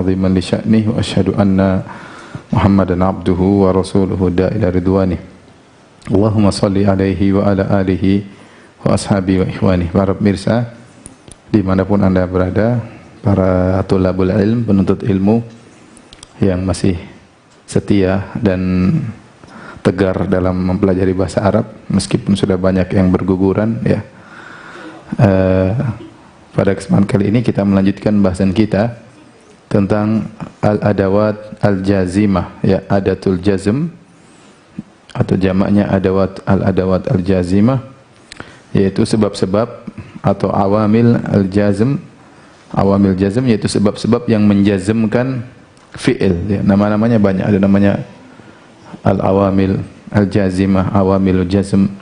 ta'ziman li sya'nihi wa asyhadu anna Muhammadan abduhu wa rasuluhu da'ila ridwanih. Allahumma salli alaihi wa ala alihi wa ashabi wa ikhwani. Para pemirsa dimanapun Anda berada, para tulabul ilm, penuntut ilmu yang masih setia dan tegar dalam mempelajari bahasa Arab meskipun sudah banyak yang berguguran ya. Pada kesempatan kali ini kita melanjutkan bahasan kita tentang al-adawat al-jazimah ya, adatul jazm atau jamaknya al-adawat al-jazimah, yaitu sebab-sebab atau awamil al-jazm. Awamil jazm yaitu sebab-sebab yang menjazmkan fi'il ya. Nama-namanya banyak, ada namanya al-awamil al-jazimah, awamil jazm,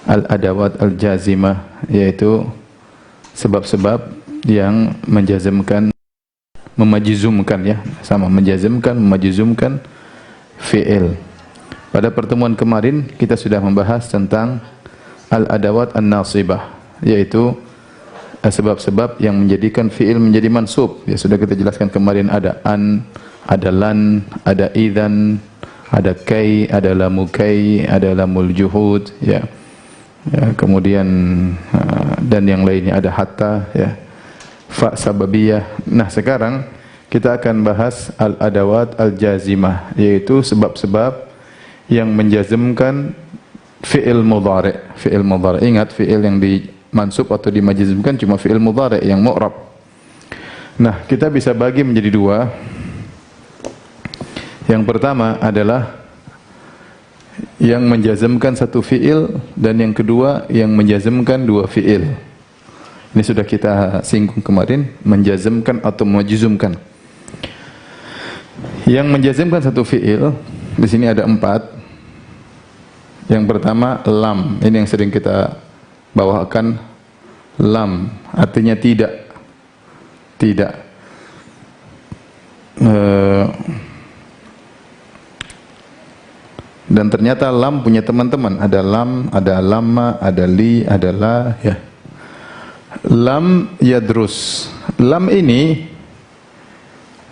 al-adawat al-jazimah, yaitu sebab-sebab yang menjazmkan, memajzumkan ya, sama menjazmkan, memajzumkan fi'il. Pada pertemuan kemarin kita sudah membahas tentang al-adawat an-nasibah, yaitu sebab-sebab yang menjadikan fi'il menjadi mansub. Ya sudah kita jelaskan kemarin, ada an, ada lan, ada idzan, ada kai, ada lamu kai, ada lamul juhud ya. Ya, kemudian dan yang lainnya ada hatta ya, fa sababiyah. Nah, sekarang kita akan bahas al-adawat al-jazimah, yaitu sebab-sebab yang menjazmkan fi'il mudhari'. Fi'il mudhari', ingat fi'il yang dimansub atau dimajzumkan cuma fi'il mudhari' yang mu'rab. Nah, kita bisa bagi menjadi dua. Yang pertama adalah yang menjazmkan satu fi'il, dan yang kedua yang menjazmkan dua fi'il. Ini sudah kita singgung kemarin, menjazmkan atau memajzumkan. Yang menjazmkan satu fi'il di sini ada 4. Yang pertama lam, ini yang sering kita bawakan. Lam artinya tidak, tidak. Dan ternyata lam punya teman-teman, ada lam, ada lamma, ada li, ada la ya. Lam yadrus. Lam ini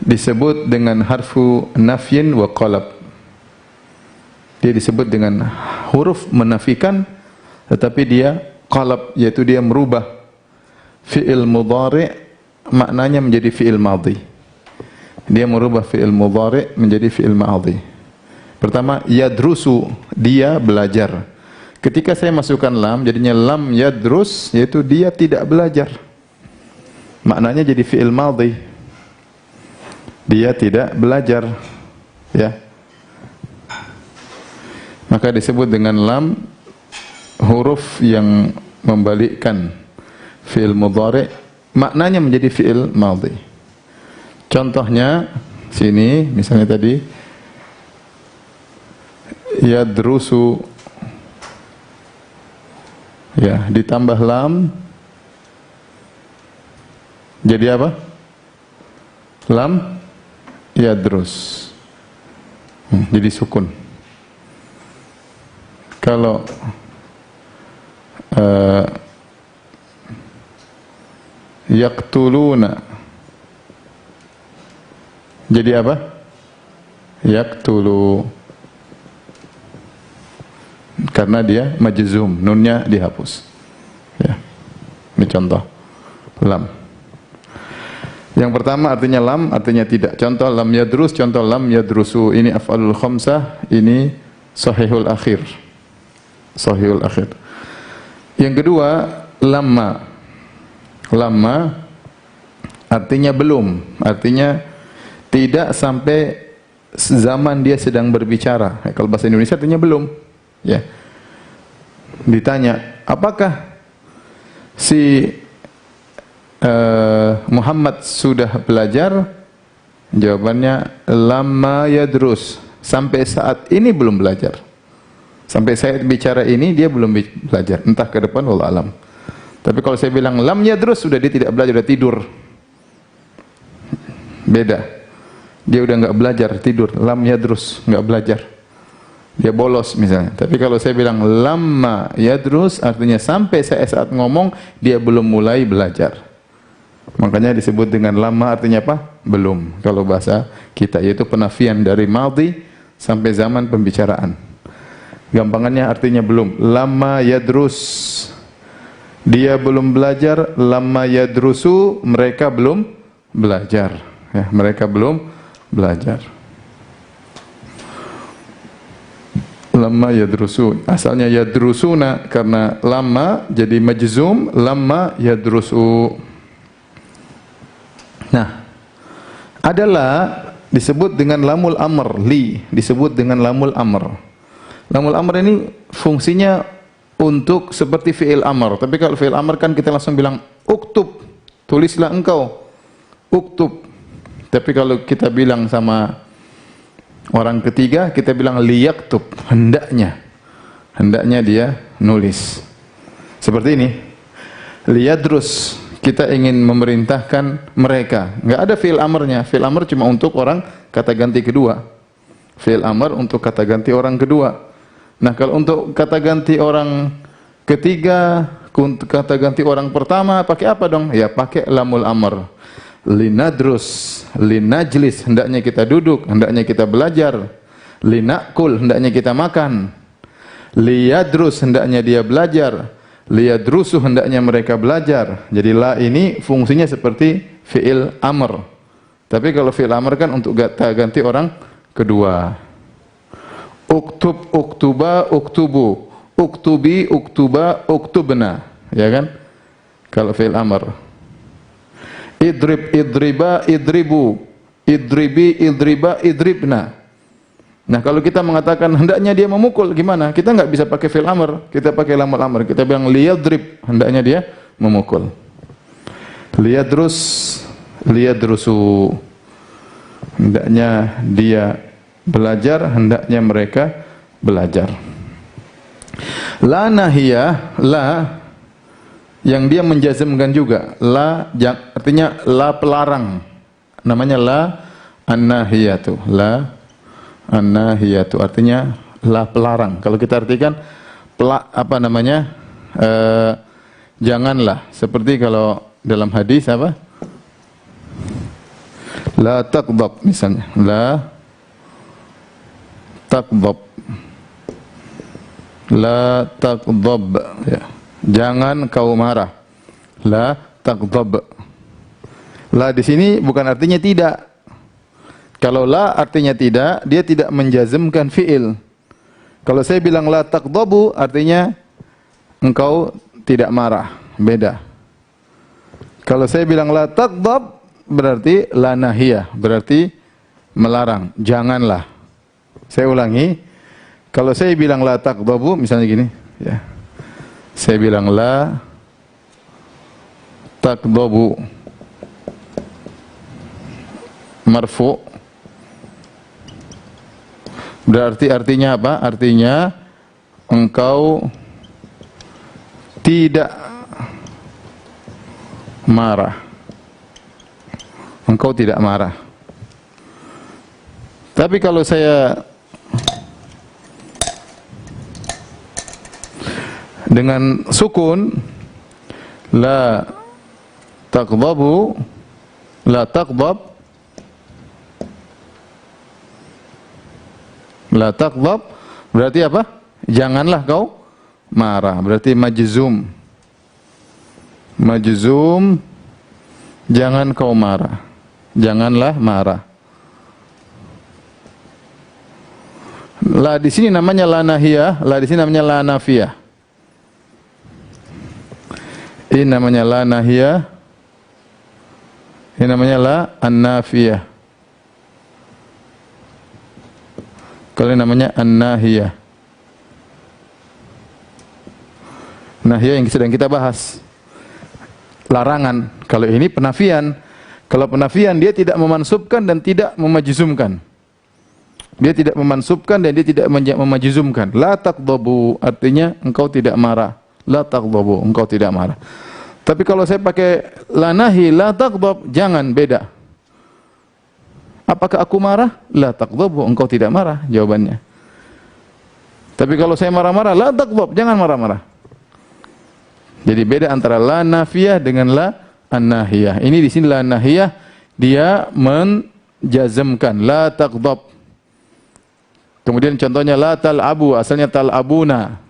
disebut dengan harfu nafyin wa qalab. Dia disebut dengan huruf menafikan, tetapi dia qalab, yaitu dia merubah fi'il mudhari' maknanya menjadi fi'il madhi. Dia merubah fi'il mudhari' menjadi fi'il madhi. Pertama, yadrusu, dia belajar. Ketika saya masukkan lam, jadinya lam yadrus, yaitu dia tidak belajar. Maknanya jadi fi'il madhi. Dia tidak belajar ya. Maka disebut dengan lam, huruf yang membalikkan fi'il mudhari' maknanya menjadi fi'il madhi. Contohnya sini misalnya tadi yadrusu ya, ditambah lam jadi apa? Lam yadrus, jadi sukun. Kalau yaktuluna jadi apa? Yaktulu, karena dia majzum, nunnya dihapus ya. Ini contoh lam. Yang pertama artinya lam, artinya tidak. Contoh lam yadrus, contoh lam yadrusu. Ini af'alul khamsah, ini sahihul akhir. Sahihul akhir. Yang kedua lamma. Lamma artinya belum, artinya tidak sampai zaman dia sedang berbicara. Kalau bahasa Indonesia artinya belum ya. Ditanya, apakah si Muhammad sudah belajar? Jawabannya lamma yadrus, sampai saat ini belum belajar. Sampai saya bicara ini dia belum belajar. Entah ke depan wallahu alam. Tapi kalau saya bilang lam yadrus, sudah dia tidak belajar, sudah tidur. Beda. Dia udah enggak belajar, tidur. Lam yadrus, enggak belajar. Dia bolos misalnya. Tapi kalau saya bilang lamma yadrus, artinya sampai saya saat ngomong dia belum mulai belajar. Makanya disebut dengan lama artinya apa? Belum. Kalau bahasa kita yaitu penafian dari madhi sampai zaman pembicaraan. Gampangannya artinya belum. Lama yadrus. Dia belum belajar. Lama yadrusu, mereka belum belajar. Ya, mereka belum belajar. Lama yadrusu. Asalnya yadrusuna karena lama jadi majzum. Lama yadrusu. Nah, adalah disebut dengan lamul amr, disebut dengan lamul amr. Lamul amr ini fungsinya untuk seperti fi'il amr. Tapi kalau fi'il amr kan kita langsung bilang uktub, tulislah engkau. Uktub. Tapi kalau kita bilang sama orang ketiga, kita bilang liyaktub, hendaknya. Hendaknya dia nulis. Seperti ini. Liyadrus, kita ingin memerintahkan mereka. Enggak ada fi'il amrnya. Fi'il amr cuma untuk orang kata ganti kedua. Fi'il amr untuk kata ganti orang kedua. Nah, kalau untuk kata ganti orang ketiga, kata ganti orang pertama, pakai apa dong? Ya, pakai lamul amr. Linadrus, linajlis, hendaknya kita duduk, hendaknya kita belajar. Linakul, hendaknya kita makan. Liyadrus, hendaknya dia belajar. Liyadrusu, hendaknya mereka belajar. Jadi la ini fungsinya seperti fi'il amr. Tapi kalau fi'il amr kan untuk ganti orang kedua. Uktub, uktuba, uktubu. Uktubi, uktuba, uktubna. Ya kan? Kalau fi'il amr. Idrib, idriba, idribu. Idribi, idriba, idribna. Nah, kalau kita mengatakan hendaknya dia memukul, gimana? Kita enggak bisa pakai fi'il amr, kita pakai lamul amr. Kita bilang liyadrib, hendaknya dia memukul. Liyadrus, liyadrusu. Hendaknya dia belajar, hendaknya mereka belajar. La nahiyah, la yang dia menjazmkan juga. La artinya la pelarang. Namanya la an-nahiyatu. La an-nahiyatu artinya la pelarang. Kalau kita artikan janganlah. Seperti kalau dalam hadis apa? La taqdab misalnya. La taqdab. La taqdab ya. Jangan kau marah. La taqdab. La di sini bukan artinya tidak. Kalau la artinya tidak, dia tidak menjazmkan fi'il. Kalau saya bilang la taqdabu, artinya engkau tidak marah. Beda. Kalau saya bilang la taqdab, berarti la nahiyah. Berarti melarang. Janganlah. Saya ulangi. Kalau saya bilang la taqdabu, misalnya gini. Ya. Saya bilang la taqdabu. Marfu'. Berarti artinya apa? Artinya engkau tidak marah. Engkau tidak marah. Tapi kalau saya dengan sukun la taqdabu, la taqdab, la taqdab berarti apa? Janganlah kau marah. Berarti majzum. Majzum, jangan kau marah. Janganlah marah. La di sini namanya la nahiyah, la di sini namanya la nafiyah. Ini namanya la nahiyah. Ini namanya la an-nafiyah. Kalau ini namanya an-nahiyah. Nahiyah yang sedang kita bahas. Larangan. Kalau ini penafian. Kalau penafian dia tidak memansubkan dan tidak memajzumkan. Dia tidak memansubkan dan dia tidak memajzumkan. La taqdabu artinya engkau tidak marah. La taqdabu, engkau tidak marah. Tapi kalau saya pakai la nahi, la taqdab, jangan, beda. Apakah aku marah? La taqdabu, engkau tidak marah, jawabannya. Tapi kalau saya marah-marah, la taqdab, jangan marah-marah. Jadi beda antara la nafiyah dengan la an-nahiyah. Ini di sini la an-nahiyah dia menjazmkan la taghdab. Kemudian contohnya la tal'abu, asalnya tal'abuna.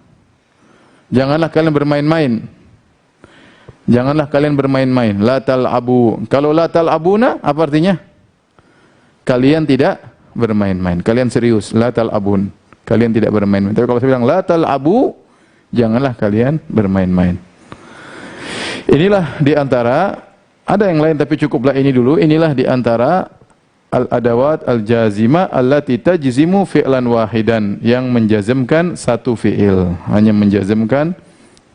Janganlah kalian bermain-main. Janganlah kalian bermain-main. La tal'abu. Kalau la tal'abuna apa artinya? Kalian tidak bermain-main. Kalian serius. La tal'abun. Kalian tidak bermain-main. Tapi kalau saya bilang la tal'abu, janganlah kalian bermain-main. Inilah di antara, ada yang lain tapi cukuplah ini dulu. Inilah di antara al-adawat al-jazimah allati tajzimu fi'lan wahidan, yang menjazmkan satu fi'il, hanya menjazmkan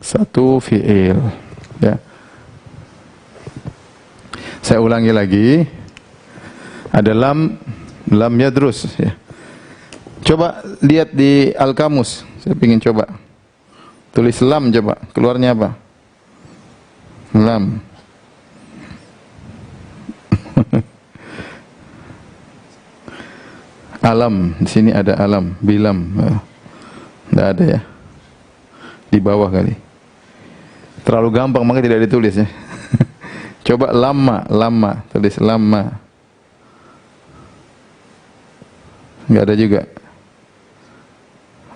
satu fi'il. Ya. Saya ulangi lagi. Ada lam yadrus ya. Coba lihat di Al-Kamus. Saya ingin coba. Tulis lam coba. Keluarnya apa? Lam. Alam. Di sini ada alam. Bilam. Tidak ada ya. Di bawah kali. Terlalu gampang maka tidak ditulis ya. Coba lama. Tulis lama. Enggak ada juga.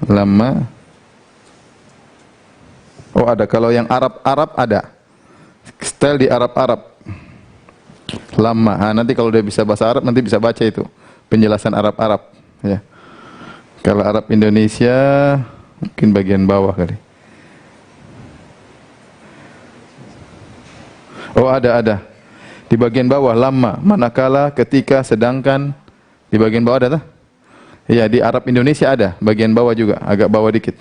Lama. Oh ada, kalau yang Arab ada. Style di Arab. Lama. Nah, nanti kalau dia bisa bahasa Arab nanti bisa baca itu penjelasan Arab ya. Kalau Arab Indonesia mungkin bagian bawah kali. Oh ada. Di bagian bawah lama, manakala, ketika, sedangkan. Di bagian bawah ada tak? Iya, di Arab Indonesia ada, bagian bawah juga, agak bawah dikit.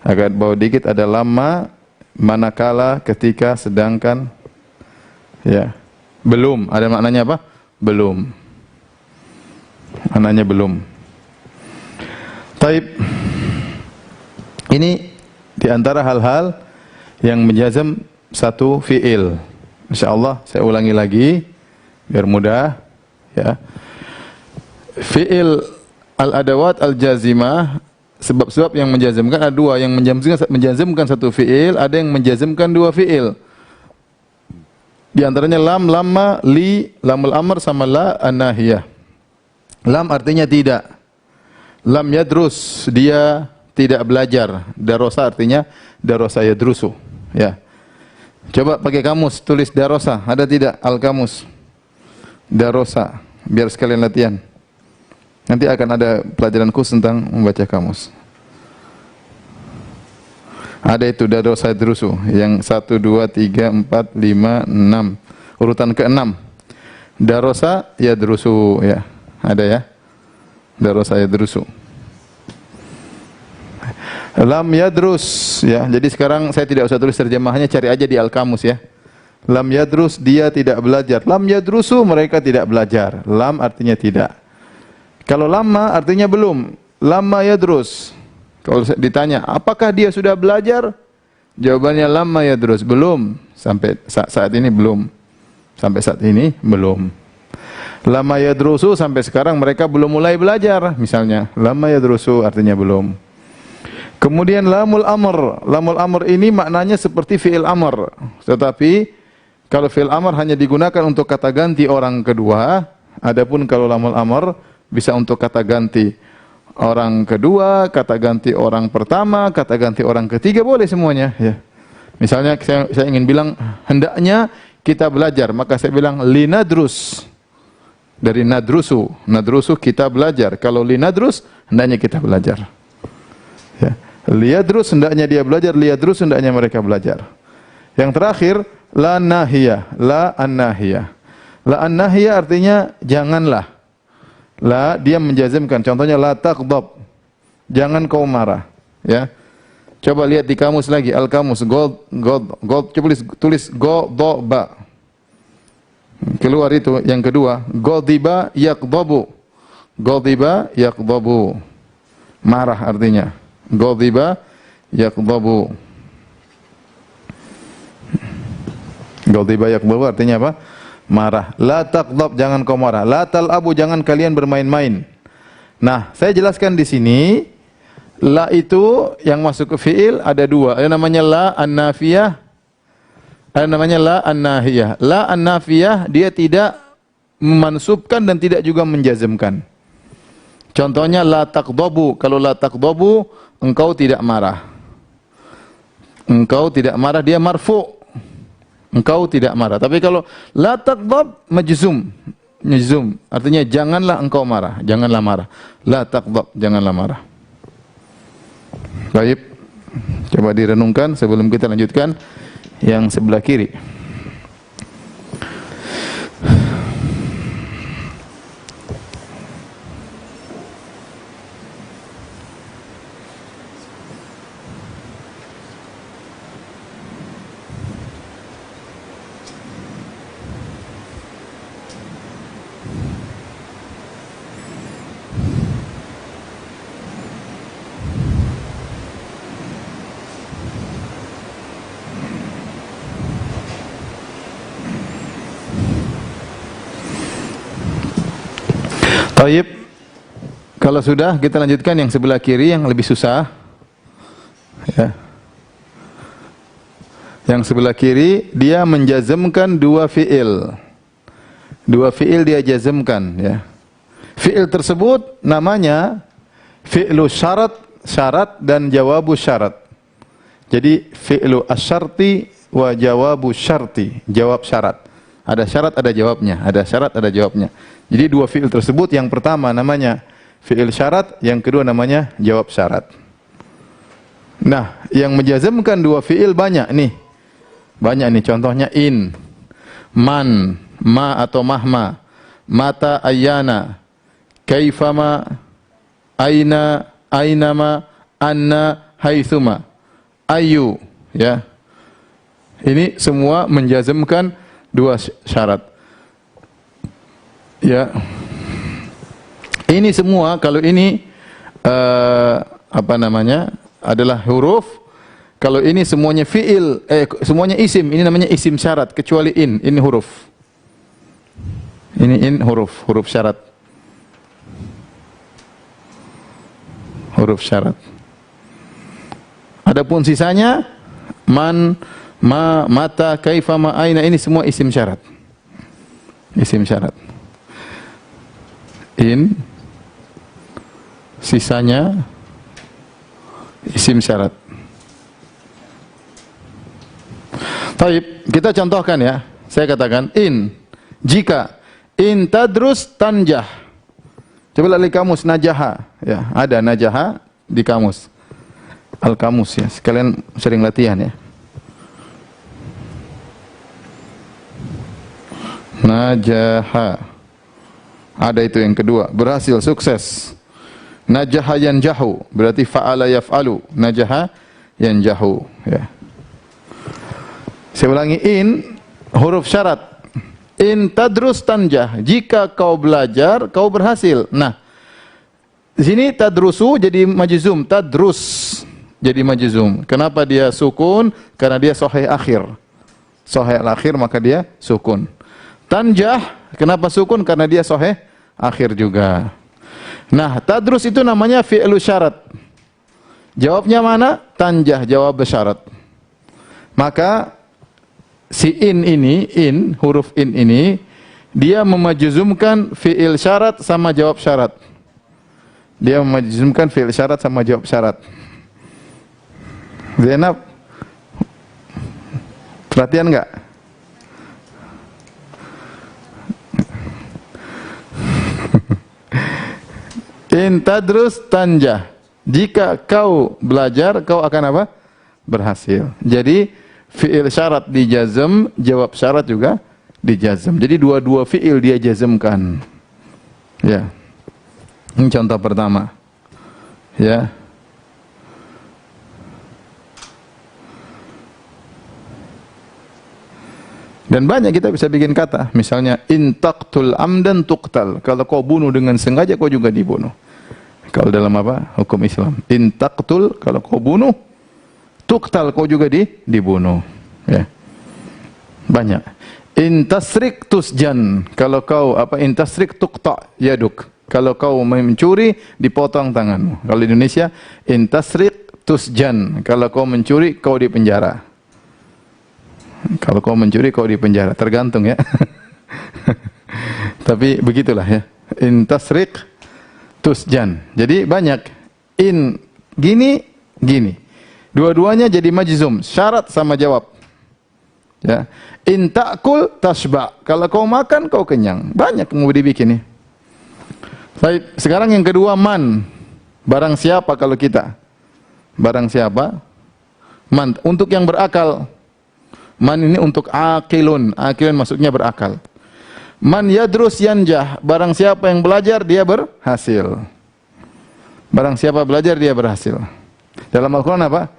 Agak bawah dikit ada lama, manakala, ketika, sedangkan. Ya. Belum, ada maknanya apa? Belum. Maknanya belum. Taib. Ini di antara hal-hal yang menjazm satu fi'il. Insyaallah saya ulangi lagi biar mudah ya. Fi'il al-adawat al-jazimah, sebab-sebab yang menjazmkan ada dua, yang menjazmkan satu fi'il, ada yang menjazmkan dua fi'il. Di antaranya lam, lamma, li, lamul amr sama la an-nahiyah. Lam artinya tidak. Lam yadrus, dia tidak belajar. Darosa artinya darosa yadrusu, ya. Coba pakai kamus tulis darosa, ada tidak al-kamus? Darosa, biar sekalian latihan. Nanti akan ada pelajaran khusus tentang membaca kamus. Ada itu darosa yadrusu yang 1 2 3 4 5 6. Urutan ke-6. Darosa yadrusu ya. Ada ya? Darosa yadrusu. Lam yadrus ya. Jadi sekarang saya tidak usah tulis terjemahannya, cari aja di Al-Kamus ya. Lam yadrus, dia tidak belajar. Lam yadrusu, mereka tidak belajar. Lam artinya tidak. Kalau lama artinya belum. Lama yadrus. Kalau ditanya, apakah dia sudah belajar? Jawabannya lama yadrus, belum. Sampai saat ini belum. Sampai saat ini belum. Lama yadrusu, sampai sekarang mereka belum mulai belajar. Misalnya, lama yadrusu artinya belum. Kemudian lamul amr. Lamul amr ini maknanya seperti fi'il amr. Tetapi kalau fi'il amr hanya digunakan untuk kata ganti orang kedua. Adapun kalau lamul amr bisa untuk kata ganti orang kedua, kata ganti orang pertama, kata ganti orang ketiga, boleh semuanya ya. Misalnya saya ingin bilang hendaknya kita belajar, maka saya bilang linadrus. Dari nadrusu, nadrusu kita belajar. Kalau linadrus hendaknya kita belajar. Ya. Liyadrus hendaknya dia belajar, liyadrus hendaknya mereka belajar. Yang terakhir la nahiyah, la an-nahiyah. La an-nahiyah artinya janganlah. La dia menjazmkan. Contohnya la taghdab. Jangan kau marah, ya. Coba lihat di kamus lagi, Al-Kamus gold coba tulis ghadaba. Keluar itu yang kedua, ghadiba yaghdhabu. Ghadiba yaghdhabu. Marah artinya. Ghadiba yaghdhabu. Ghadiba yaghdhabu artinya apa? Marah. La taghdab, jangan kau marah. La tal'abu, jangan kalian bermain-main. Nah, saya jelaskan di sini, la itu yang masuk ke fi'il ada dua. Ada namanya la an-nafiyah. Ada namanya la an-nahiyah. La an-nafiyah dia tidak memansubkan dan tidak juga menjazmkan. Contohnya la taqdabu. Kalau la taqdabu, engkau tidak marah. Engkau tidak marah, dia marfu'. Engkau tidak marah. Tapi kalau la taqdab, majzum. Majzum. Artinya janganlah engkau marah. Janganlah marah. La taqdab, janganlah marah. Baik. Coba direnungkan sebelum kita lanjutkan yang sebelah kiri. Baik, kalau sudah kita lanjutkan yang sebelah kiri yang lebih susah. Ya. Yang sebelah kiri dia menjazmkan dua fiil. Dua fiil dia jazmkan. Ya. Fiil tersebut namanya fi'lu syarat, syarat dan jawabu syarat. Jadi fi'lu asyarti wa jawabu syarti, jawab syarat. Ada syarat, ada jawabnya. Ada syarat, ada jawabnya. Jadi dua fi'il tersebut, yang pertama namanya fi'il syarat, yang kedua namanya jawab syarat. Nah, yang menjazmkan dua fi'il banyak nih. Banyak nih, contohnya in, man, ma atau mahma, mata ayyana, kaifama, aina, ainama, anna, haitsuma, ayu, ya. Ini semua menjazmkan dua syarat. Ya. Ini semua kalau ini apa namanya? Adalah huruf. Kalau ini semuanya fiil, semuanya isim, ini namanya isim syarat kecuali in, ini huruf. Ini in huruf, huruf syarat. Huruf syarat. Adapun sisanya man, ma, mata, kaifa, ma, aina, ini semua isim syarat. Isim syarat. In, sisanya isim syarat. Taib, kita contohkan ya. Saya katakan in, jika in tadrus tanjah. Coba lihat kamus najaha, ya, ada najaha di kamus. Al kamus ya, sekalian sering latihan ya. Najaha. Ada itu yang kedua, berhasil, sukses. Najaha yanjahu, berarti fa'ala yaf'alu. Najaha yanjahu, ya. Saya ulangi, in huruf syarat. In tadrus tanjah, jika kau belajar kau berhasil. Nah, di sini tadrusu jadi majzum, tadrus jadi majzum. Kenapa dia sukun? Karena dia sahih akhir. Sahih akhir maka dia sukun. Tanjah, kenapa sukun? Karena dia sahih akhir juga. Nah, tadrus itu namanya fi'lu syarat. Jawabnya mana? Tanjah, jawab syarat. Maka si in ini, in, huruf in ini, dia memajzumkan fi'il syarat sama jawab syarat. Dia memajzumkan fi'il syarat sama jawab syarat. Zainab, perhatian enggak? In tadrus tanjah. Jika kau belajar, kau akan apa? Berhasil. Jadi fi'il syarat dijazm, jawab syarat juga dijazm. Jadi dua-dua fi'il dia jazmkan. Ya. Ini contoh pertama. Ya. Dan banyak kita bisa bikin kata. Misalnya in taqtul amdan tuqtal. Kalau kau bunuh dengan sengaja kau juga dibunuh. Kalau dalam apa? Hukum Islam. In taqtul, kalau kau bunuh, tuqtal, kau juga dibunuh. Ya. Banyak. In tasrik tusjan, kalau kau apa? In tasrik tuqta yaduk. Kalau kau mencuri, dipotong tanganmu. Kalau di Indonesia, in tasrik tusjan, kalau kau mencuri, kau dipenjara. Kalau kau mencuri kau di penjara, tergantung ya. Tapi begitulah ya. In tasriq tusjan. Jadi banyak in gini gini. Dua-duanya jadi majzum, syarat sama jawab. Ya. In ta'kul tashba. Kalau kau makan kau kenyang. Banyak mau dibikin nih. Baik, sekarang yang kedua man. Barang siapa kalau kita? Barang siapa? Man untuk yang berakal. Man ini untuk akilun. Akilun maksudnya berakal. Man yadrus yanjah. Barang siapa yang belajar dia berhasil. Barang siapa belajar dia berhasil. Dalam Al-Qur'an apa?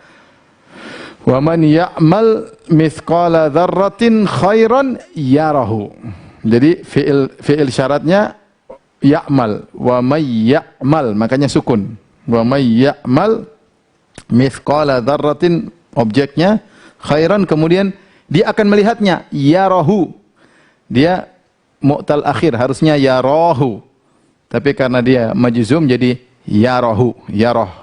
Wa man ya'mal mithqala dzarratin khairan yarahu. Jadi fi'il syaratnya ya'mal. Wa may ya'mal, makanya sukun. Wa may ya'mal mithqala dzarratin, objeknya khairan, kemudian dia akan melihatnya, yarahu. Dia mu'tal akhir, harusnya yarahu. Tapi karena dia majzum jadi yarahu, yarah.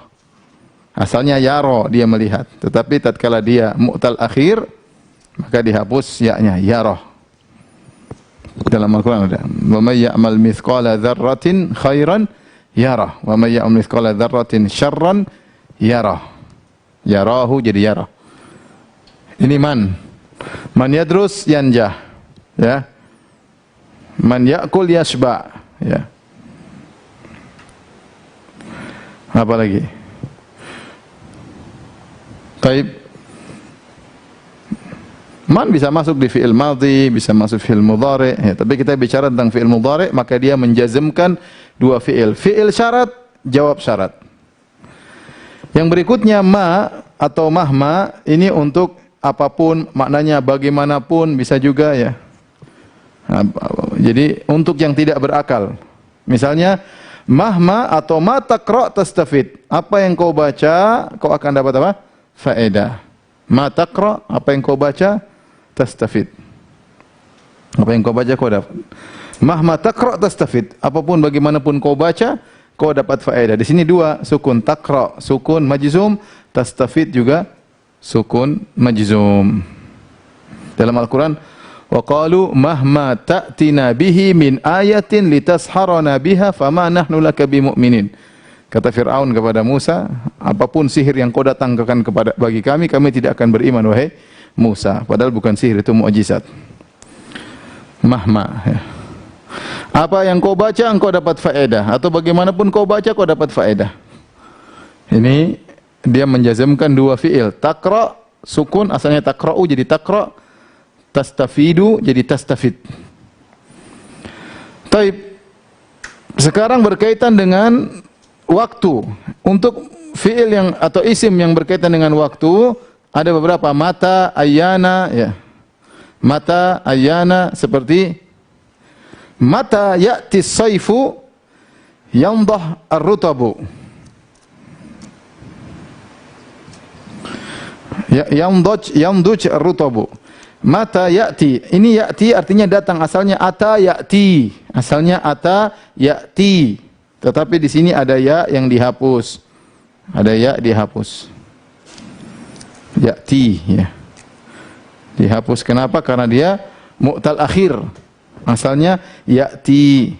Asalnya yaro, dia melihat. Tetapi tatkala dia mu'tal akhir, maka dihapus ya-nya, yarah. Dalam Al-Quran ada. Wa may ya'mal mithqala dzarratin khairan yarah. Wa may ya'mal mithqala dzarratin syarran yarah. Yarahu jadi yarah. Ini man. Man yadrus yanjah. Ya. Man ya'kul yashba. Ya. Apa lagi? Taib. Man bisa masuk di fi'il madhi, bisa masuk fi'il mudhari, ya, tapi kita bicara tentang fi'il mudhari, maka dia menjazmkan dua fi'il. Fi'il syarat, jawab syarat. Yang berikutnya ma atau mahma, ini untuk apapun, maknanya bagaimanapun bisa juga ya. Nah, jadi untuk yang tidak berakal. Misalnya mahma atau ma taqra tastafid. Apa yang kau baca, kau akan dapat apa? Faedah. Ma taqra, apa yang kau baca, tastafid. Apa yang kau baca kau dapat. Mahma taqra tastafid. Apapun bagaimanapun kau baca, kau dapat faedah. Di sini dua sukun, taqra sukun majzum, tastafid juga sukun majzum. Dalam Al-Qur'an, wa qalu mahma ta'tina bihi min ayatin litasharana biha fama nahnu laka bimu'minin. Kata Fir'aun kepada Musa, apapun sihir yang kau datangkan kepada bagi kami, kami tidak akan beriman wahai Musa. Padahal bukan sihir, itu mukjizat. Mahma. Ya. Apa yang kau baca, engkau dapat faedah. Atau bagaimanapun kau baca, kau dapat faedah. Ini dia menjazmkan dua fi'il. Taqra, sukun, asalnya taqra'u jadi taqra'. Tastafidu jadi tastafid. Taib. Sekarang berkaitan dengan waktu. Untuk fi'il yang atau isim yang berkaitan dengan waktu ada beberapa, mata, ayyana, ya. Mata, ayyana, seperti mata ya'ti as-sayfu yandah ar-rutabu. Ya, yanduj ar-rutabu. Mata ya'ti. Ini ya'ti artinya datang, asalnya ata ya'ti. Asalnya ata ya'ti. Tetapi di sini ada ya yang dihapus. Ada ya dihapus. Ya'ti, ya. Dihapus kenapa? Karena dia mu'tal akhir. Asalnya ya'ti.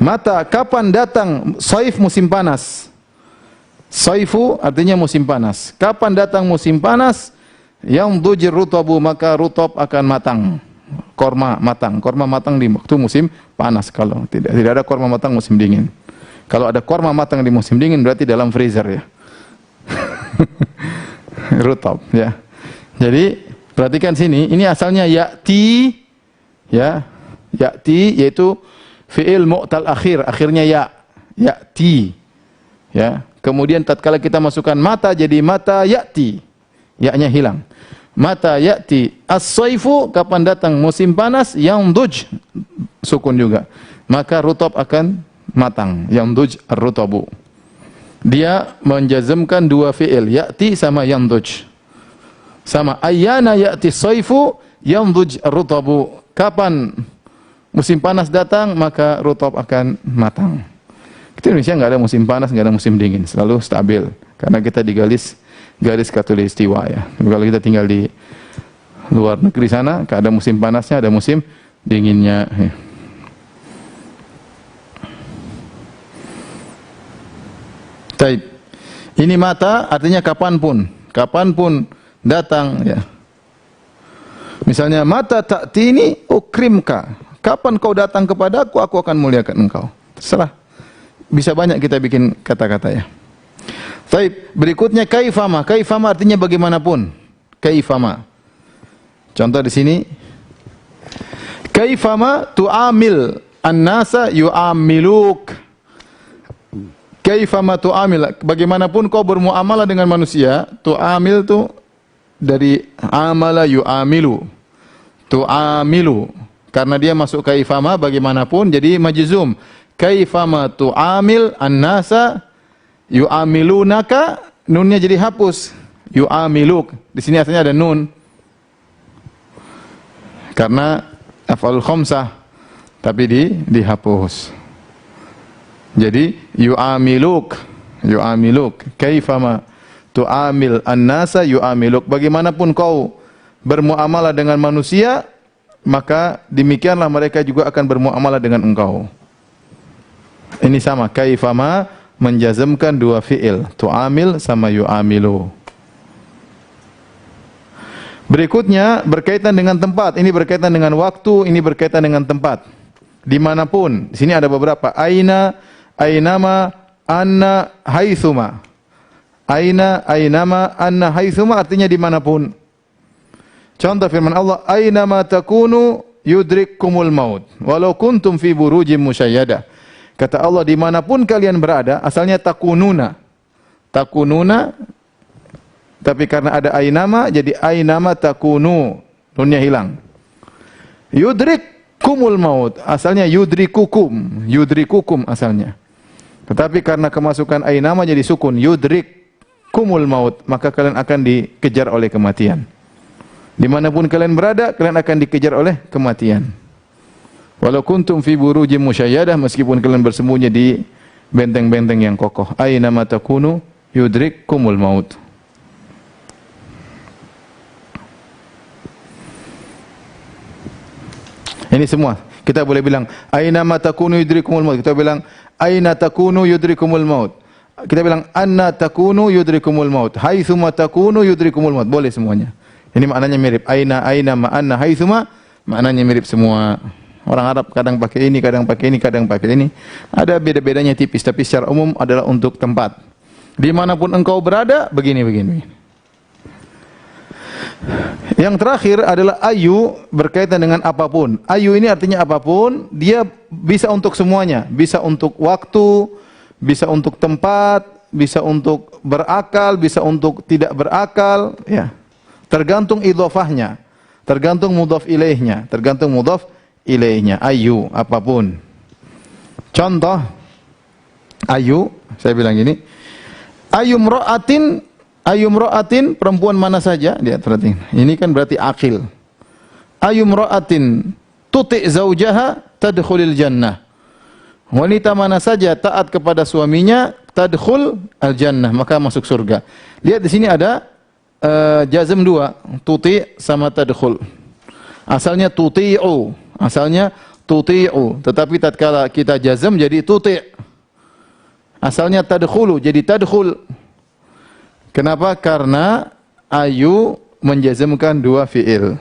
Mata, kapan datang saif musim panas? Saifu artinya musim panas. Kapan datang musim panas? Yang dujir rutabu, maka rutab akan matang. Korma matang. Korma matang di waktu musim panas. Kalau tidak ada korma matang musim dingin. Kalau ada korma matang di musim dingin berarti dalam freezer ya. Rutab ya. Jadi perhatikan sini, ini asalnya ya'ti ya. Ya'ti yaitu fi'il mu'tal akhir, akhirnya ya. Ya'ti. Ya. Kemudian tatkala kita masukkan mata jadi mata ya'ti. Ya-nya hilang. Mata ya'ti as-saifu, kapan datang musim panas, yang duj sukun juga. Maka rutab akan matang. Yang duj ar-rutabu. Dia menjazmkan dua fi'il, ya'ti sama yang duj. Sama ayyana ya'ti as-saifu yang duj ar-rutabu. Kapan musim panas datang, maka rutab akan matang. Kita Indonesia enggak ada musim panas, enggak ada musim dingin, selalu stabil. Karena kita di garis katulistiwa ya. Kalau kita tinggal di luar negeri sana, ada musim panasnya, ada musim dinginnya. Taib. Ini mata artinya kapanpun datang ya. Misalnya mata ta'tini ukrimka. Kapan kau datang kepadaku, aku akan muliakan engkau. Terserah. Bisa banyak kita bikin kata-kata ya. Taib. Berikutnya kaifama. Kaifama artinya bagaimanapun. Kaifama. Contoh di sini. Kaifama tu'amil an-nasa yu'amiluk. Kaifama tu'amil, bagaimanapun kau bermuamalah dengan manusia, tu'amil tu dari amala yu'amilu. Tu'amilu, karena dia masuk kaifama bagaimanapun jadi majzum. Kaifama tu'amil an-nasa yu'amilunaka, nunnya jadi hapus. Yu'amiluk, di sini asalnya ada nun. Karena af'alul khamsah, tapi dihapus. Jadi yu'amiluk kaifama tu'amil an-nasa yu'amiluk, bagaimanapun kau bermuamalah dengan manusia, maka demikianlah mereka juga akan bermuamalah dengan engkau. Ini sama, kaifama menjazmkan dua fi'il, tu'amil sama yu'amilu. Berikutnya berkaitan dengan tempat, ini berkaitan dengan waktu, ini berkaitan dengan tempat. Dimanapun, di sini ada beberapa, ainama, anna, haitsuma. Ainama, anna, haitsuma artinya dimanapun. Contoh firman Allah, ainama takunu yudrikkumul maut, walau kuntum fi burujim musyayyada. Kata Allah, dimanapun kalian berada, asalnya takununa. Takununa, tapi karena ada ainama, jadi ainama takunu, nunnya hilang. Yudrikkumul maut, asalnya yudrikukum asalnya. Tetapi karena kemasukan ainama jadi sukun, yudrikkumul maut, maka kalian akan dikejar oleh kematian. Dimanapun kalian berada, kalian akan dikejar oleh kematian. Walau kuntum fi burujim musyayyadah, meskipun kalian bersembunyi di benteng-benteng yang kokoh. Ainama takunu yudrikkumul maut. Ini semua. Kita boleh bilang ainama takunu yudrikumul maut. Kita bilang aina takunu yudrikumul maut. Kita bilang anna takunu yudrikumul maut. Haitsuma takunu yudrikumul maut. Boleh semuanya. Ini maknanya mirip. Aina ma anna haitsuma maknanya mirip semua. Orang Arab kadang pakai ini, kadang pakai ini, kadang pakai ini. Ada beda-bedanya tipis, tapi secara umum adalah untuk tempat. Dimanapun engkau berada, begini. Yang terakhir adalah ayu, berkaitan dengan apapun. Ayu ini artinya apapun, dia bisa untuk semuanya. Bisa untuk waktu, bisa untuk tempat, bisa untuk berakal, bisa untuk tidak berakal. Ya. Tergantung idhofahnya, tergantung mudhaf ilaihnya, ayu, apapun. Contoh, ayu, saya bilang gini, ayu mra'atin, perempuan mana saja, lihat berarti. Ini kan berarti akil. Ayu mra'atin tuti' zaujaha tadkhulil jannah. Wanita mana saja taat kepada suaminya, tadkhul al jannah, maka masuk surga. Lihat di sini ada jazm dua, tuti' sama tadkhul. Asalnya tuti'u, tetapi tatkala kita jazm jadi tuti'. Asalnya tadkhulu, jadi tadkhul. Kenapa? Karena ayu menjazmkan dua fi'il.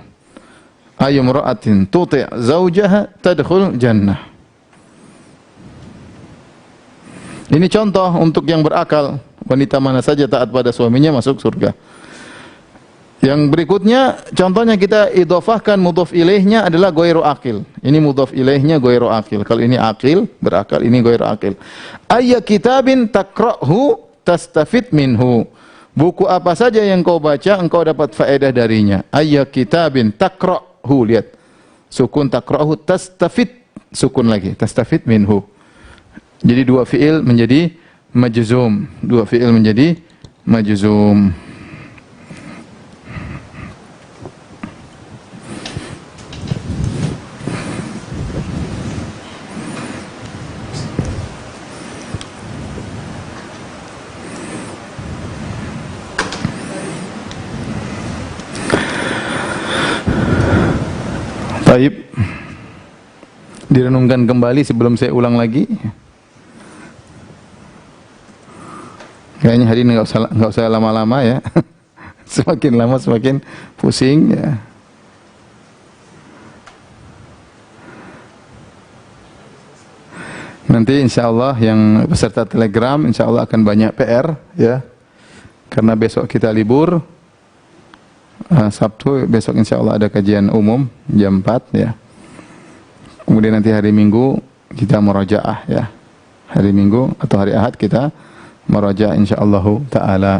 Ayu mra'atin tuti' zaujaha tadkhul jannah. Ini contoh untuk yang berakal. Wanita mana saja taat pada suaminya masuk surga. Yang berikutnya, contohnya kita idhofahkan mudhaf ilaihnya adalah ghairu akil. Ini mudhaf ilaihnya ghairu akil. Kalau ini akil, berakal, ini ghairu akil. Ayya kitabin takra'hu tastafid minhu. Buku apa saja yang kau baca, engkau dapat faedah darinya. Ayya kitabin takra'hu, lihat. Sukun takra'hu, tastafid, sukun lagi, tastafid minhu. Jadi dua fi'il menjadi majzum. Taib. Direnungkan kembali sebelum saya ulang lagi. Kayaknya hari ini nggak usah lama-lama ya. Semakin lama semakin pusing ya. Nanti insya Allah yang peserta Telegram insya Allah akan banyak PR ya. Karena besok kita libur. Sabtu besok insya Allah ada kajian umum jam 4 ya. Kemudian nanti hari Minggu kita murajaah ya. Hari Minggu atau hari Ahad kita murajaah insya Allah Ta'ala.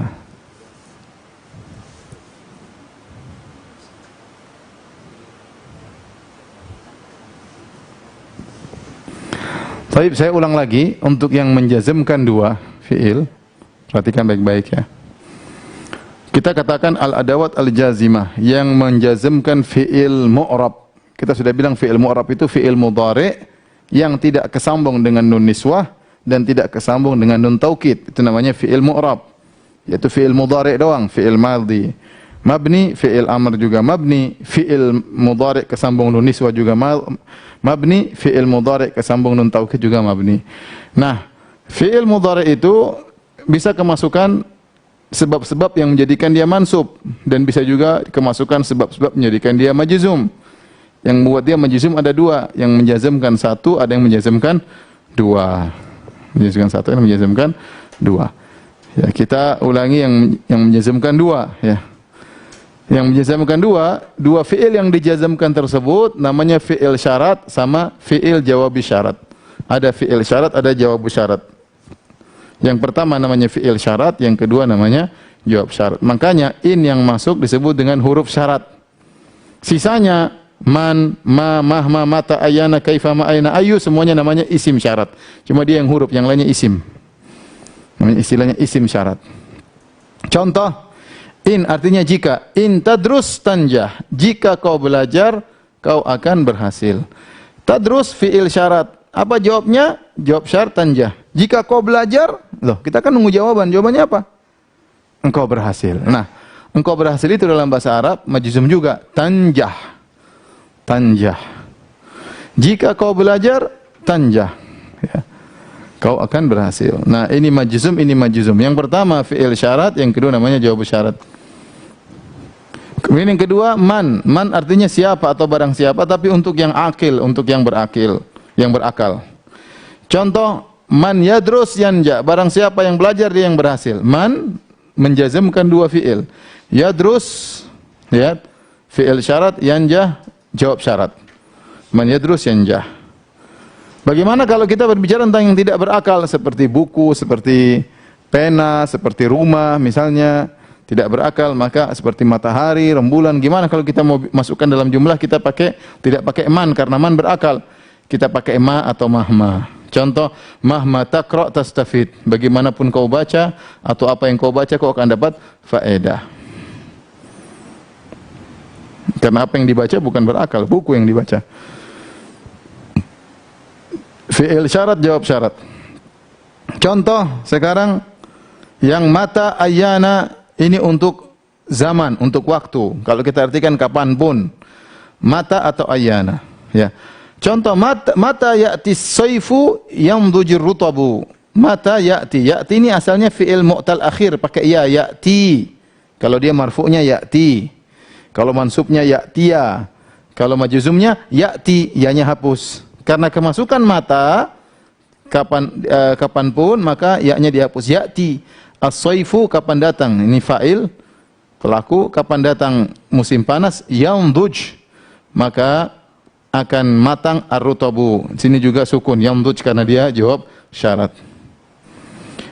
Baik, saya ulang lagi untuk yang menjazmkan dua fi'il. Perhatikan baik-baik ya. Kita katakan al-adawat al-jazimah yang menjazmkan fi'il mu'rab. Kita sudah bilang fi'il mu'rab itu fi'il mudhari' yang tidak kesambung dengan nun niswah dan tidak kesambung dengan nun taukid. Itu namanya fi'il mu'rab. Yaitu fi'il mudhari' doang, fi'il madhi. Mabni, fi'il amr juga mabni, fi'il mudhari' kesambung nun niswah juga mabni, fi'il mudhari' kesambung nun taukid juga mabni. Nah, fi'il mudhari' itu bisa kemasukan sebab-sebab yang menjadikan dia mansub dan bisa juga kemasukan sebab-sebab menjadikan dia majzum. Yang membuat dia majzum ada dua, yang menjazmkan satu, ada yang menjazmkan dua. Menjazmkan satu, yang menjazmkan dua. Ya, kita ulangi yang menjazmkan dua ya. Yang menjazmkan dua fi'il yang dijazmkan tersebut namanya fi'il syarat sama fi'il jawabi syarat. Ada fi'il syarat, ada jawab syarat. Yang pertama namanya fi'il syarat, yang kedua namanya jawab syarat. Makanya in yang masuk disebut dengan huruf syarat. Sisanya man, ma, mahma, mata, ayana, kaifa, ma, aina, ayu semuanya namanya isim syarat. Cuma dia yang huruf, yang lainnya isim. Namanya istilahnya isim syarat. Contoh in artinya jika. In tadrus tanjah. Jika kau belajar, kau akan berhasil. Tadrus fi'il syarat. Apa jawabnya? Jawab syarat tanjah. Jika kau belajar, loh kita kan nunggu jawaban. Jawabannya apa? Engkau berhasil. Nah, engkau berhasil itu dalam bahasa Arab majzum juga. Tanjah. Tanjah. Jika kau belajar, tanjah. Ya. Kau akan berhasil. Nah, ini majzum, ini majzum. Yang pertama fi'il syarat, yang kedua namanya jawab syarat. Kemudian yang kedua man. Man artinya siapa atau barang siapa, tapi untuk yang akil, untuk yang berakil, yang berakal. Contoh man yadrus yanja, barang siapa yang belajar dia yang berhasil. Man menjazmkan dua fi'il. Yadrus lihat fi'il syarat, yanja jawab syarat. Man yadrus yanja. Bagaimana kalau kita berbicara tentang yang tidak berakal seperti buku, seperti pena, seperti rumah misalnya, tidak berakal, maka seperti matahari, rembulan, gimana kalau kita mau masukkan dalam jumlah kita tidak pakai man karena man berakal. Kita pakai ma atau mahma. Contoh mahma taqra tastafid. Bagaimanapun kau baca atau apa yang kau baca kau akan dapat faedah. Karena apa yang dibaca bukan berakal, buku yang dibaca. Fi'il syarat jawab syarat. Contoh sekarang yang mata ayana ini untuk zaman, untuk waktu. Kalau kita artikan kapanpun. Mata atau ayana. Ya. Contoh mata ya'ti saifu yamdujir rutabu. Mata ya'ti. Ya'ti ini asalnya fi'il mu'tal akhir pakai ya ya'ti. Kalau dia marfu'nya ya'ti. Kalau mansubnya ya'tiya. Kalau majzumnya ya'ti, ya-nya hapus. Karena kemasukan mata kapanpun maka ya-nya dihapus. Ya'ti as-saifu kapan datang. Ini fa'il pelaku, kapan datang musim panas yamduj. Maka akan matang ar-rutabu. Sini juga sukun yamduj karena dia jawab syarat.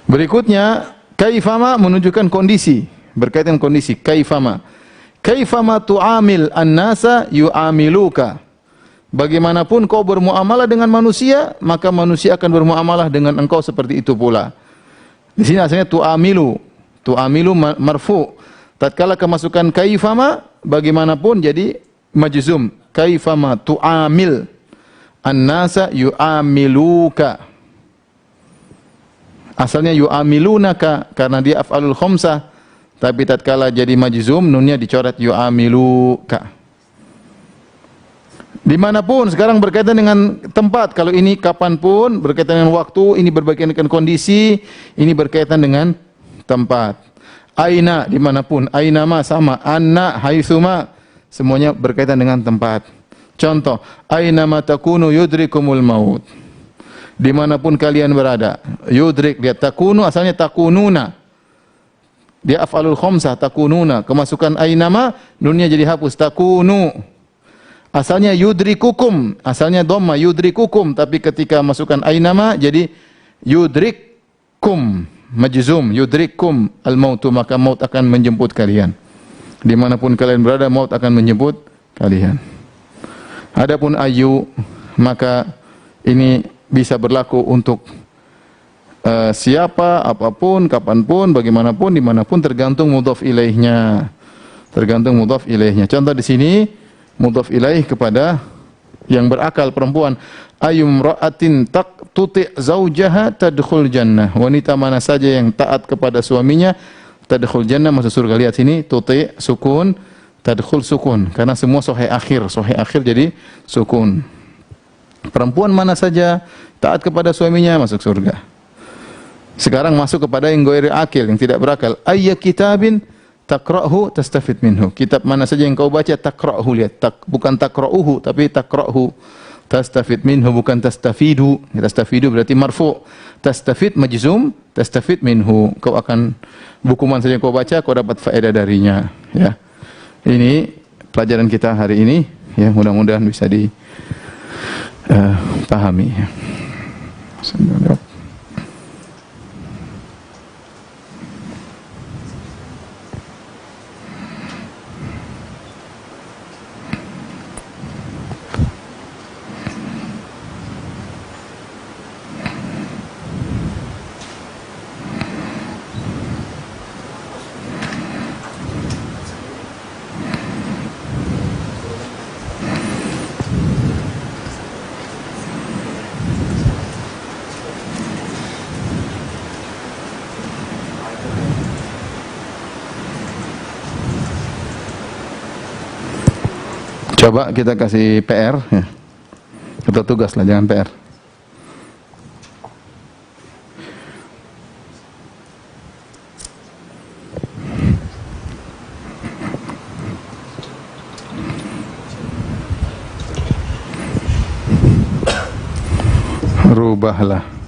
Berikutnya kaifama menunjukkan kondisi, berkaitan kondisi kaifama. Kaifama tu'amil an-nasa yu'amiluka. Bagaimanapun kau bermuamalah dengan manusia, maka manusia akan bermuamalah dengan engkau seperti itu pula. Di sini asalnya tu'amilu. Tu'amilu marfu. Tatkala kemasukan kaifama bagaimanapun jadi majzum. Kaifama tu'amil an-nasa yu'amiluka. Asalnya yu'amilunaka karena dia af'alul khamsah, tapi tatkala jadi majzum nunnya dicoret yu'amiluka. Dimanapun, sekarang berkaitan dengan tempat. Kalau ini kapanpun, berkaitan dengan waktu, ini berkaitan dengan kondisi, ini berkaitan dengan tempat. Aina, dimanapun. Aina ma sama. Anna, haitsuma, semuanya berkaitan dengan tempat. Contoh, aina ma takunu yudrikumul maut. Dimanapun kalian berada. Yudrik, lihat takunu, asalnya takununa. Dia af'alul khamsah, takununa. Kemasukan ainama, nunnya jadi hapus. Takunu. Asalnya yudrikukum. Asalnya dhamma, yudrikukum. Tapi ketika masukkan ainama, jadi yudrikkum. Majzum, yudrikkum al-mautu. Maka maut akan menjemput kalian. Dimanapun kalian berada, maut akan menjemput kalian. Adapun ayu, maka ini bisa berlaku untuk siapa, apapun, kapanpun, bagaimanapun, dimanapun, tergantung mudhaf ilaihnya. Tergantung mudhaf ilaihnya. Contoh di sini mudhaf ilaih kepada yang berakal perempuan. Ayyum ra'atin tuti' zaujaha tadkhul jannah. Wanita mana saja yang taat kepada suaminya tadkhul jannah, masuk surga. Lihat sini tuti' sukun, tadkhul sukun. Karena semua sahih akhir jadi sukun. Perempuan mana saja taat kepada suaminya masuk surga. Sekarang masuk kepada yang ghairi akil, yang tidak berakal. Ayya kitabin taqra'hu tastafid minhu. Kitab mana saja yang kau baca taqra'hu, lihat. Bukan taqra'uhu, tapi taqra'hu. Tastafid minhu, bukan tastafidu. Tastafidu berarti marfu'. Tastafid majzum, tastafid minhu. Kau akan, buku mana saja yang kau baca, kau dapat faedah darinya. Ya. Ini pelajaran kita hari ini. Ya, mudah-mudahan bisa dipahami. Coba kita kasih PR, ya. Atau tugas lah, jangan PR. Rubahlah.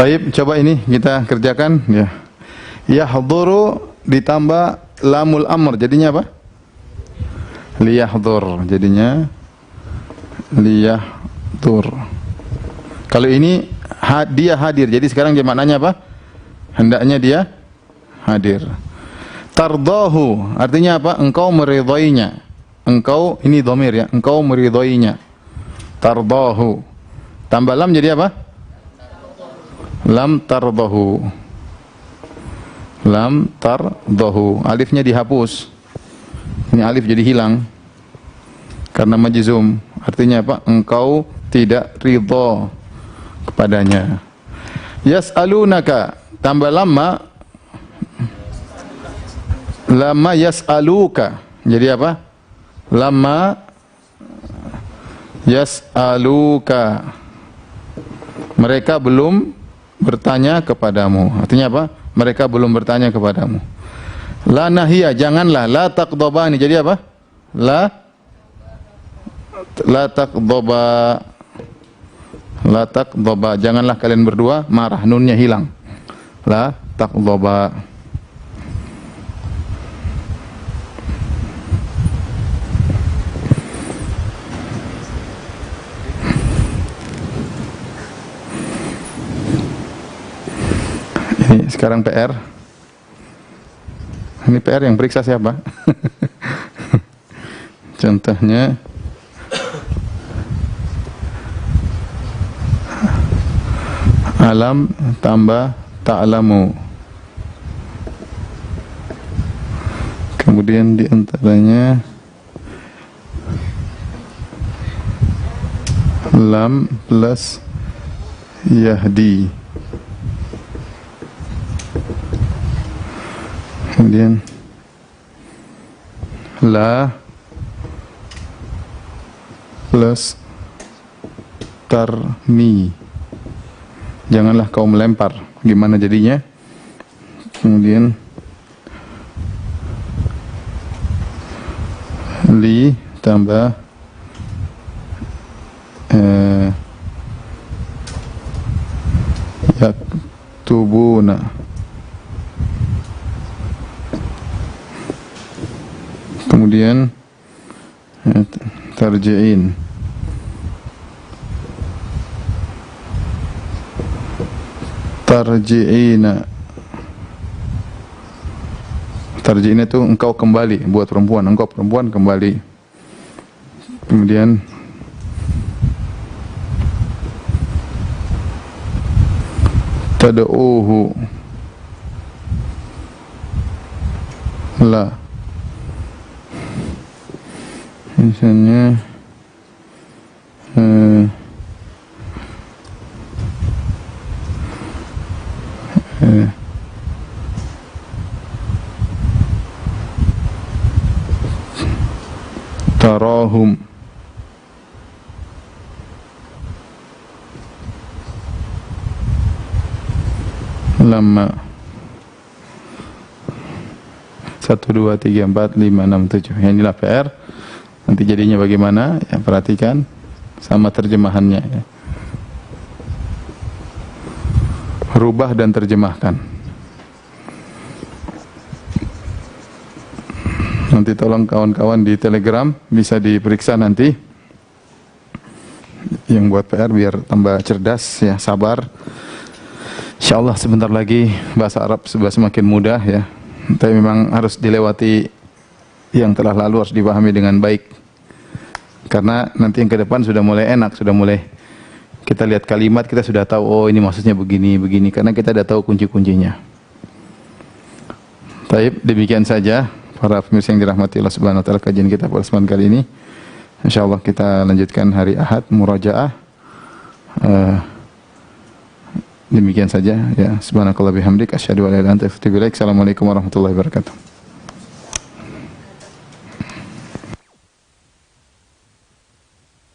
Baik, coba ini kita kerjakan ya. Yahduru ditambah lamul amr jadinya apa? Liyahdur jadinya liyahdur. Kalau ini dia hadir. Jadi sekarang dia maknanya apa? Hendaknya dia hadir. Tardahu artinya apa? Engkau meridhoinya. Engkau, ini dhamir ya, engkau meridhoinya. Tardahu. Tambah lam jadi apa? Lam tardahu. Lam tardahu. Alifnya dihapus. Ini alif jadi hilang karena majzum. Artinya apa? Engkau tidak ridha kepadanya. Yas'alunaka tambah lama yas'aluka. Jadi apa? Lama yas'aluka. Mereka belum bertanya kepadamu. Artinya apa? Mereka belum bertanya kepadamu. La nahiyah, janganlah. La taqdhabani. Jadi apa? La taqdhaba. La taqdhaba. Janganlah kalian berdua marah. Nunnya hilang. La taqdhaba. Ini sekarang PR. Ini PR yang periksa siapa? Contohnya alam tambah ta'lamu. Kemudian di antaranya lam plus yahdi. Kemudian la plus tarmi. Janganlah kau melempar. Gimana jadinya? Kemudian li tambah yaktubuna. Kemudian tarji'in. Tarji'ina. Tarji'in itu engkau kembali. Buat perempuan, engkau perempuan kembali. Kemudian tad'uhu. La. Misalnya tarahum. Lama 1, 2, 3, 4, 5, 6, 7. Inilah PR. Nanti jadinya bagaimana? Ya, perhatikan sama terjemahannya ya. Rubah dan terjemahkan. Nanti tolong kawan-kawan di Telegram bisa diperiksa nanti. Yang buat PR biar tambah cerdas ya, sabar. Insyaallah sebentar lagi bahasa Arab sudah semakin mudah ya. Tapi memang harus dilewati yang telah lalu, harus dipahami dengan baik. Karena nanti yang ke depan sudah mulai enak, sudah mulai kita lihat kalimat, kita sudah tahu, oh ini maksudnya begini, begini. Karena kita sudah tahu kunci-kuncinya. Baik, demikian saja para pemirsa yang dirahmati Allah Subhanahu wa taala, kajian kita pada kesempatan kali ini. Insyaallah kita lanjutkan hari Ahad murajaah. Demikian saja ya. Subhanakallah bihamdik asyhadu an la ilaha illa anta astaghfiruka wa atubu ilaik. Assalamualaikum warahmatullahi wabarakatuh.